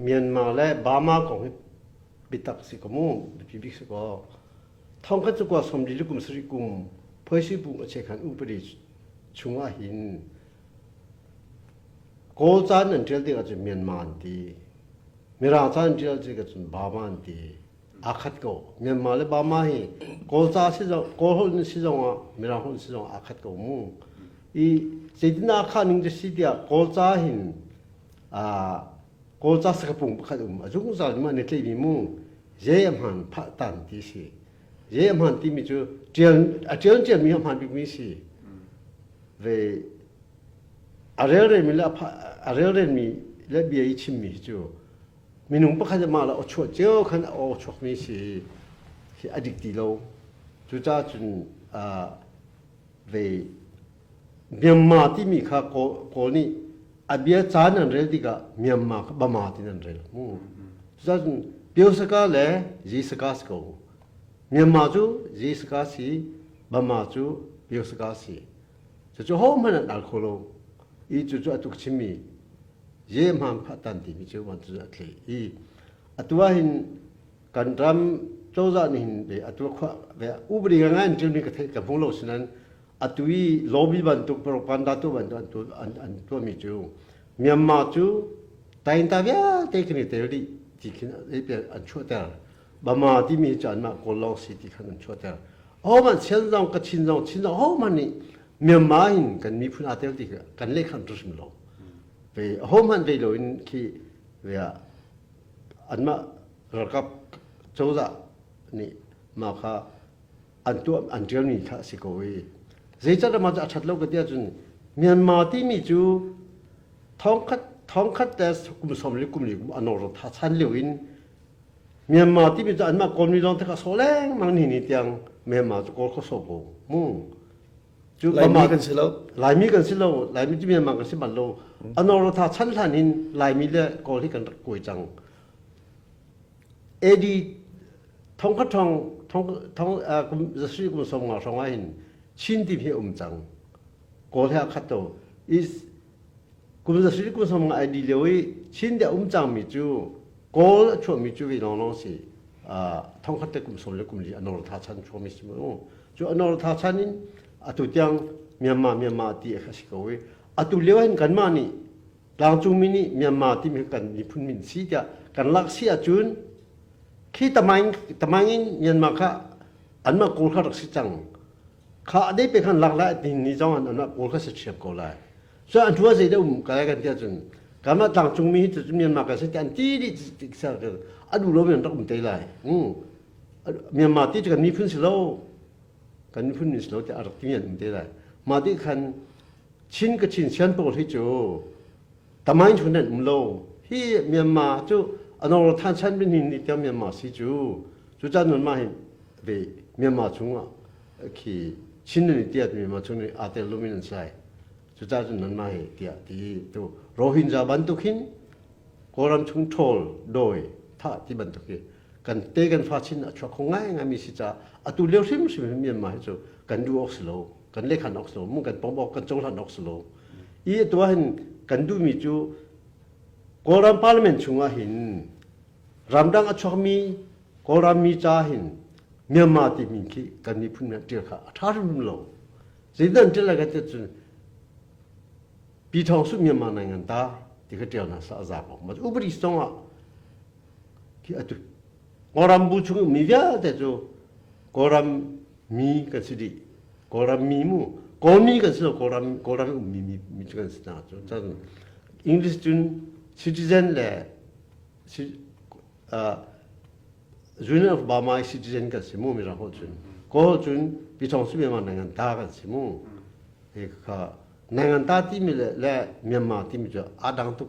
เมียนมาและบามาของบิตักสิกมูพิบิกสิกท่องกันจุกว่าสมดีลุกุมสริกุมเพื่อสิบุงเชขันอุปริชุงอาหินโกจานันเจลติกาจุเมียนมาอันตีมีราจานเจลติกาจุบามาอันตีอาคัดโกเมียนมาและบามาหิโกจาสิจงโกฮุนสิจงอ่ะมีราฮุนสิจงอาคัดโกมูอีสิ่งนั้นอาคันนึงจะสิเดียโกจาหินโกจาสกปุ่งขัดจุกจามันเนี่ยที่มีมูเยี่ยมหันพัตันที่สิเยี่ยมหันที่มีจูเจียนมีหันบิมีสิเวอะไรมีละอะไรมีละเบียอิชิมีจูมีนุ่งปะขัดมาละอชวดเจ้าขันอชวดมีสิที่อดีตที่เราจูจ้าจุนเวเมียนมาที่มีข้าโกนี่อาเบียจานันเรลดิกาเมียนมาบามาที่นั่นเรลมูจูจ้าจุนเบียวสกาเล่จีสกาสกูเมียนมาจูจีสกาสีบามาจูเบียวสกาสีจูห้องมันนั่นโคโลอีจูตุกชิมีเยี่ยมหันพัตันที่มีจูวันจูอัตลีอีตัวหินกันรำโจจานิหินเบตัวขวาเบอุบริกางานจูนี่ก็เทกับพงโลสินั้นตัวลอบบี้บันตุกโปรปันดาตัวบันตัวมีจูเมียนมาจูแต่อินทาเวียเทคนิคเทอรีที่ขึ้นเป็นอันชั่วแต่บางมาที่มีจานมาโกลอสิที่ขึ้นอันชั่วแต่โอ้มันเช่นเราก็ชินเราโอ้มันนี่เมียนมาอินกันมีพูนอาเทลที่กันเล็กขันรุ่มเราไปโอ้มันไปโลอินที่เวียอันมาระกับโจซานี่มาค่ะอันตัวอันเดียวนี่ค่ะสิโกวีเจ้าจะมาจากชัดโลกก็เดียวจนเมียนมาที่มีจูท้องคัดแต่กุมสมริกุมลิกุมอันนอร์ทัชันเหลียวอินเมียนมาที่มีจะอันมากรมีรองเทคโซแรงมันนี่เตียงเมียนมาจะกอลข้อสอบมูจูประมาณลายมีกันสิโลลายมีที่เมียนมากันสิบันโลอันนอร์ทัชันทันอินลายมีเล่กอลที่กันกุยจังเอดีท้องคัดท้องกุมจะซื้อกุมสมงาสองอินชินที่พี่จังกอลที่คัดโตอีกุมจะซื้อกุมสมงาไอเดียวิชินเดียจังมีจูก็ช่วงมีจุดวิลองสิท่องคัดเตกุมสมเลกุมลีอันนอร์ทัชันช่วงมีสิมั้งจูอันนอร์ทัชันนี่ตุเตียงเมียนมาที่เอกสิกเอาไว้ตุเลี้ยวเห็นกันมานี่หลังจุมีนี่เมียนมาที่มีกันมีพุ่นมินสีเดียกันลักเสียจุนขี้ตะมังเมียนมาค่ะอันมาโกลข้ารักสิจังข้าได้ไปขันลักละที่นี่จังอันมาโกลข้าเสียบโกลายส่วนอันทั่วใจเดิมกันกันเดียจุนการมาต่างจุงมีที่จุดเมียนมากันสิ่งอันที่ดีสักอันดูโลเป็นรักมันเตยเลยเมียนมาที่จะกันมีพื้นสิโลกันมีพื้นสิโลจะอารักที่เมียนมันเตยเลยมาที่คันชินกับชินเชียนโปรที่จูแต่ไม่ชนนั่นมันโลที่เมียนมาจูอันนั้นท่านฉันเป็นหินที่เมียนมาสิจูจ้าหนุนมาเห็นไปเมียนมาจุงอ่ะที่ชินนี่เดียดเมียนมาจุงนี่อาเตลูมินันใช่จุดจ้าจุดนั้นมาเหตุที่ตัวโรฮินญาบันทุกินโกรัมชุงโทลโดยท่าที่บันทุกิกันเตกันฟ้าชินชัวคงง่ายมีสิจ้าตัวเลี้ยวซิมเมียนมาจูกันดูออกสโลกันเล็กขันออกสโลมุ่งกันปอมบอกกันจงขันออกสโลอีตัวเห็นกันดูมีจูโกรัมพาร์ลิเมนต์ชุงหินรำดังอัชมีโกรัมมีจ้าหินเมียนมาที่มีขี้กันมีพุ่นเดียวค่ะท่ารุมโลสิ่งนั้นจะอะไรกันจะปีทองสุมีมาในงานตาที่เขาเดียวน่ะสะอาดมาอุบริสงอ่ะที่อัตุกอรัมบูชุงมีเดียแต่จูกอรัมมีกันสิดีกอรัมมีมูกอมีกันสิโลกอรัมมีจุกันสินะจูจังอังกฤษจุนซิติเซนเล่จุนอัฟบามาซิติเซนกันสิมูมีราหูจุนก็จุนปีทองสุมีมาในงานตากันสิมูเอกค่ะနိုင်ငံသားတိမိလေမြန်မာတိမိကြအဒန်တု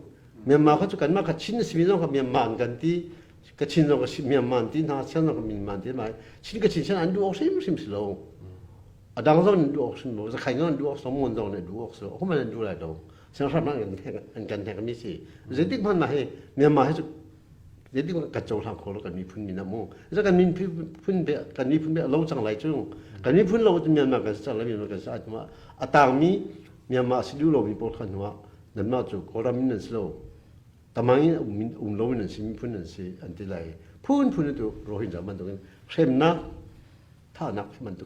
မြန်မာခချုကန်မခချင်းစမီဇောကမြန်မာကန်တီကချင်းဇောကမြန်မာတီနာဆန်ကမြန်မာတီမိုင်ချင်းကချင်းချန်အန်ဒူအောက်ซิมစလောအဒန်ဇောန်ဒူအောက်ซิมလောစခိုင်ဇောန်ဒူအောက်စမွန်ဇောန်ဒူအောက်ဆိုအခုမှန်ဒူလိုက်တော့ဆန်ရမန်ကန်တဲ့ကမီစီဇေတိမန်မဟေမြန်မာဟဲဇေတိကကြောထောင်ခေါ်လို့ကန်မီဖွင့်နေနမို့ဇကန်မီဖွင့်ပဲကန်မီဖွင့်ပဲအလုံးချောင်းလိုက်ကျုံကန်မီဖွင့်လို့မြန်မာကန်စလာမီလောကစားအမအတာမီမြန်မာစီလူလိုပြီးပေါ်ခနွားနမကျူကောရမင်းစလို tamangin lowin sim phun si antilai phun tu rohinja man tu remna tha nak man tu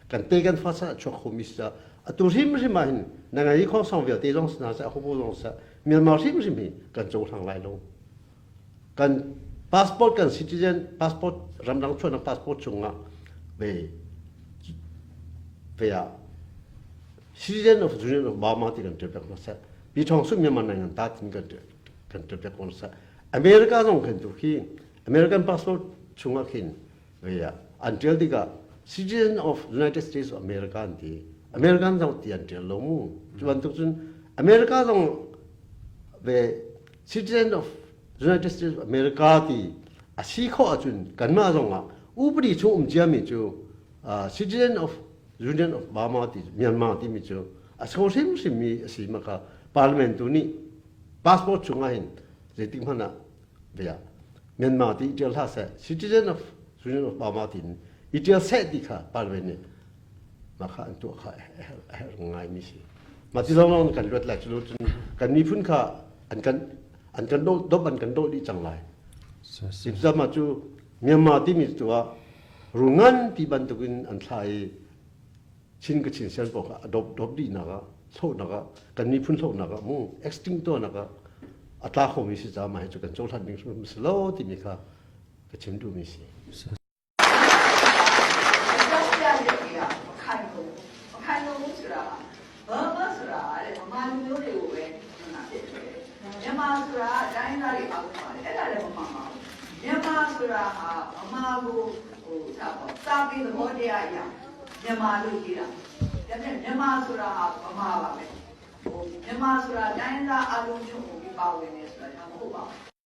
kan te kan fa sa chok khomisa atu rim rim ma hin na ngai kho song via te long na sa ho bo long sa Myanmar rim rim hi kan chou thang lai lo kan passport kan citizen passport ramdang chona passport chunga be ya citizen of Union of Burma ti kan terpek na sa bi thong su Myanmar nang ta tin kan terpek kon sa America dong kan tu hi American passport chunga khin ya until diga citizen of United States of America anti American dong ti until lo mu chuan tu chun America dong be citizen of United States of America ti a si kho achun kan ma dong a ubri chu jiami chu citizen of Union of Burma ti Myanmar ti mi chu a so sim mi si ma ka parliament tu ni passport chunga hin je ting hana be ya Myanmar ti jel ha sa citizen of Union of Burma ti itial set di kha parliament ni ma kha tu kha ngai mi si ma ti long kan ret la chu kan mi phun kha an kan do ban kan do di chang lai sip za ma chu Myanmar ti mi tu a rungan ti ban tu kin an thai chin ka chin sen bo ka dop di na ga so na ga kan mi phun so na ga mu extinct to na ga ata kho mi si za ma chu kan chol than ning su slow ti mi kha ka chim du mi si မြန်မာဆိုတာတိုင်းသားတွေအောက်ပါတယ်အဲ့ဒါလည်းမမှန်ပါဘူးမြန်မာဆိုတာဟာအမှားကိုစားပြီးသဘောတရားအရာမြန်မာလို့ကြည့်တာဒါပေမဲ့မြန်မာဆိုတာဟာအမှားပါပဲမြန်မာဆိုတာတိုင်းသားအလုံးချုပ်ကိုပြီးပါဝင်နေဆိုတာမဟုတ်ပါဘူး